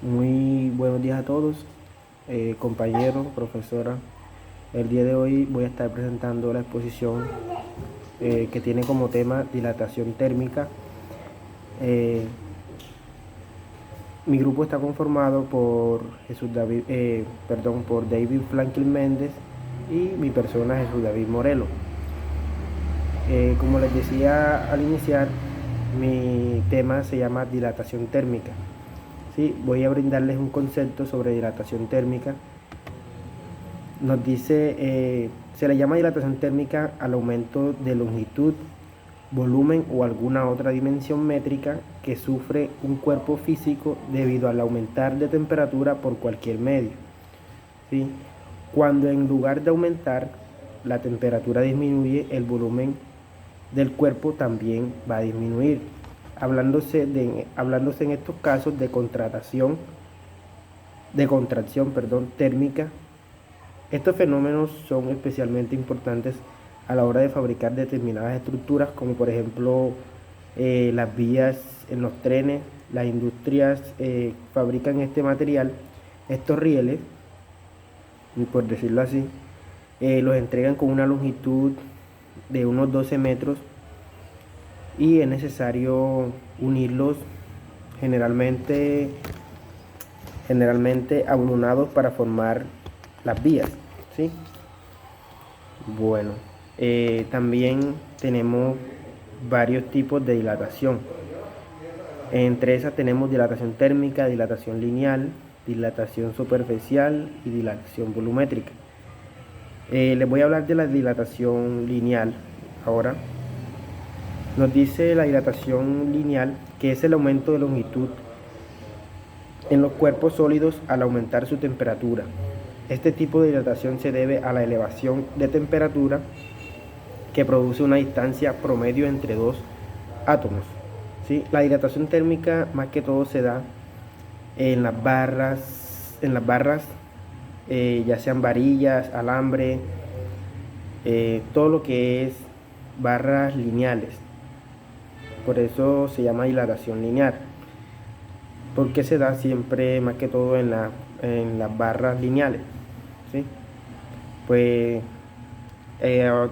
Muy buenos días a todos, compañeros, profesora. El día de hoy voy a estar presentando la exposición que tiene como tema dilatación térmica. Eh, Mi grupo está conformado por por David Franklin Méndez y mi persona Jesús David Morelo. Como les decía al iniciar, mi tema se llama dilatación térmica. Sí, voy a brindarles un concepto sobre dilatación térmica. Nos dice, se le llama dilatación térmica al aumento de longitud, volumen o alguna otra dimensión métrica que sufre un cuerpo físico debido al aumentar de temperatura por cualquier medio. ¿Sí? Cuando en lugar de aumentar la temperatura disminuye, el volumen del cuerpo también va a disminuir, hablándose en estos casos de contracción térmica. Estos fenómenos son especialmente importantes a la hora de fabricar determinadas estructuras, como por ejemplo las vías en los trenes. Las industrias fabrican este material, estos rieles, por decirlo así, los entregan con una longitud de unos 12 metros y es necesario unirlos generalmente, generalmente ablunados para formar las vías, ¿sí? Bueno, también tenemos varios tipos de dilatación. Entre esas tenemos dilatación térmica, dilatación lineal, dilatación superficial y dilatación volumétrica. Les voy a hablar de la dilatación lineal ahora. Nos dice la dilatación lineal que es el aumento de longitud en los cuerpos sólidos al aumentar su temperatura. Este tipo de dilatación se debe a la elevación de temperatura que produce una distancia promedio entre dos átomos. ¿Sí? La dilatación térmica más que todo se da en las barras, ya sean varillas, alambre, todo lo que es barras lineales. Por eso se llama dilatación lineal, porque se da siempre más que todo en las barras lineales. ¿Sí? Pues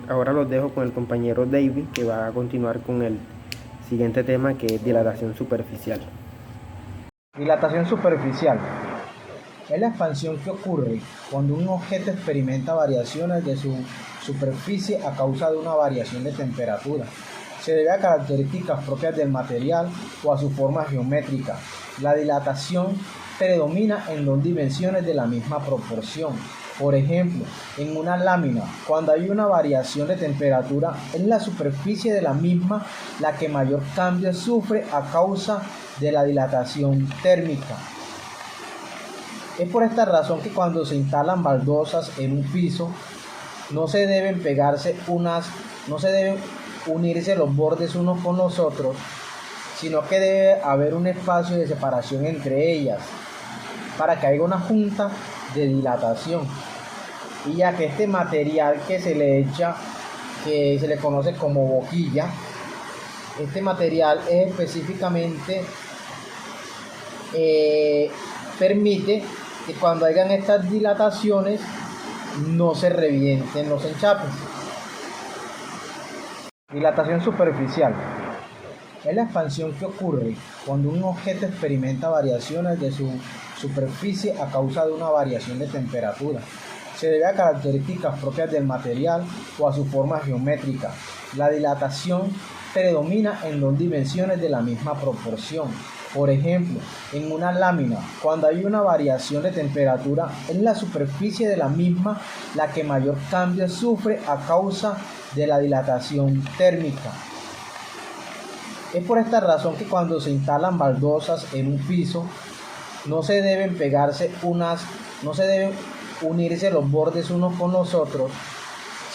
ahora los dejo con el compañero David, que va a continuar con el siguiente tema, que es dilatación superficial. Dilatación superficial es la expansión que ocurre cuando un objeto experimenta variaciones de su superficie a causa de una variación de temperatura. Se debe a características propias del material o a su forma geométrica. La dilatación predomina en dos dimensiones de la misma proporción. Por ejemplo, en una lámina, cuando hay una variación de temperatura, es la superficie de la misma la que mayor cambio sufre a causa de la dilatación térmica. Es por esta razón que cuando se instalan baldosas en un piso, no se deben unirse los bordes unos con los otros, sino que debe haber un espacio de separación entre ellas para que haya una junta de dilatación. Y ya que este material que se le echa, que se le conoce como boquilla, este material es específicamente permite que cuando hayan estas dilataciones no se revienten los enchapes. Dilatación superficial es la expansión que ocurre cuando un objeto experimenta variaciones de su superficie a causa de una variación de temperatura. Se debe a características propias del material o a su forma geométrica. La dilatación predomina en dos dimensiones de la misma proporción. Por ejemplo, en una lámina, cuando hay una variación de temperatura, es la superficie de la misma la que mayor cambio sufre a causa de la dilatación térmica. Es por esta razón que cuando se instalan baldosas en un piso, no se deben unirse los bordes unos con los otros,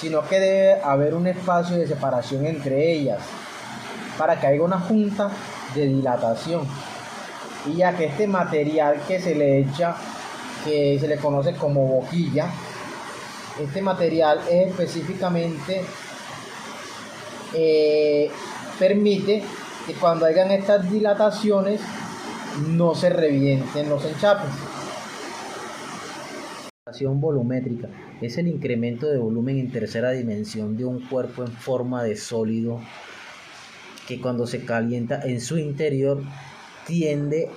sino que debe haber un espacio de separación entre ellas para que haya una junta de dilatación. Y ya que este material que se le echa, que se le conoce como boquilla, este material es específicamente permite que cuando hayan estas dilataciones no se revienten los enchapes. Dilatación volumétrica es el incremento de volumen en tercera dimensión de un cuerpo en forma de sólido que cuando se calienta en su interior tiende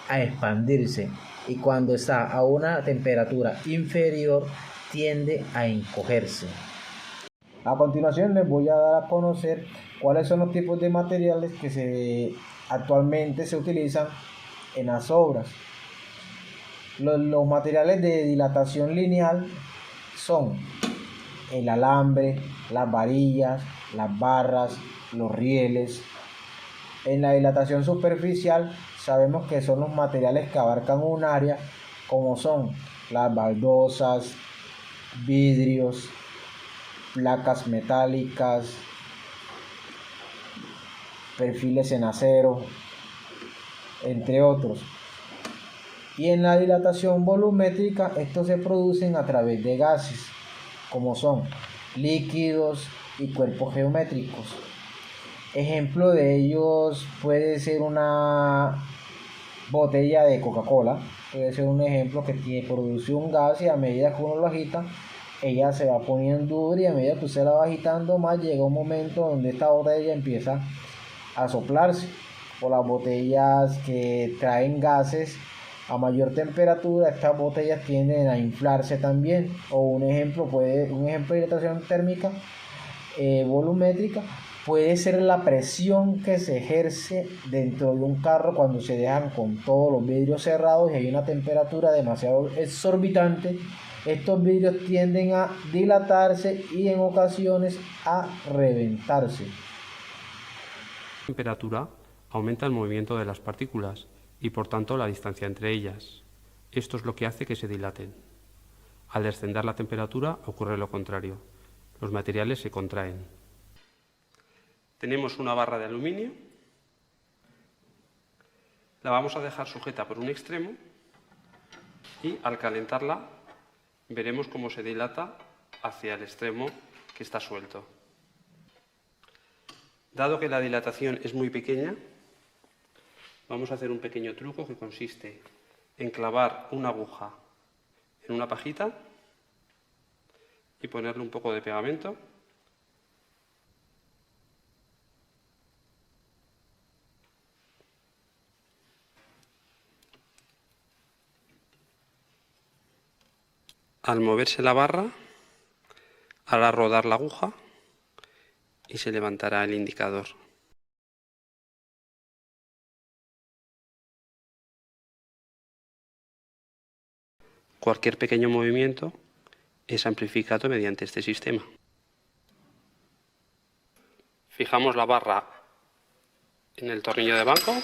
a expandirse y cuando está a una temperatura inferior tiende a encogerse. A continuación les voy a dar a conocer cuáles son los tipos de materiales que actualmente se utilizan en las obras. Los materiales de dilatación lineal son el alambre, las varillas, las barras, los rieles. En la dilatación superficial sabemos que son los materiales que abarcan un área como son las baldosas, vidrios, placas metálicas, perfiles en acero, entre otros. Y en la dilatación volumétrica estos se producen a través de gases, como son líquidos y cuerpos geométricos. Ejemplo de ellos puede ser una botella de Coca-Cola, puede ser un ejemplo que produce un gas y a medida que uno lo agita, ella se va poniendo dura y a medida que usted la va agitando más, llega un momento donde esta botella empieza a soplarse. O las botellas que traen gases a mayor temperatura, estas botellas tienden a inflarse también. O un ejemplo de dilatación térmica volumétrica puede ser la presión que se ejerce dentro de un carro cuando se dejan con todos los vidrios cerrados y hay una temperatura demasiado exorbitante. Estos vidrios tienden a dilatarse y en ocasiones a reventarse. La temperatura aumenta el movimiento de las partículas y por tanto la distancia entre ellas. Esto es lo que hace que se dilaten. Al descender la temperatura ocurre lo contrario. Los materiales se contraen. Tenemos una barra de aluminio. La vamos a dejar sujeta por un extremo y al calentarla veremos cómo se dilata hacia el extremo que está suelto. Dado que la dilatación es muy pequeña, vamos a hacer un pequeño truco que consiste en clavar una aguja en una pajita y ponerle un poco de pegamento. Al moverse la barra, hará rodar la aguja y se levantará el indicador. Cualquier pequeño movimiento es amplificado mediante este sistema. Fijamos la barra en el tornillo de banco.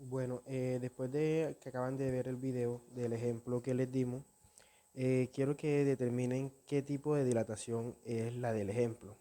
Bueno, después de que acaban de ver el video del ejemplo que les dimos, quiero que determinen qué tipo de dilatación es la del ejemplo.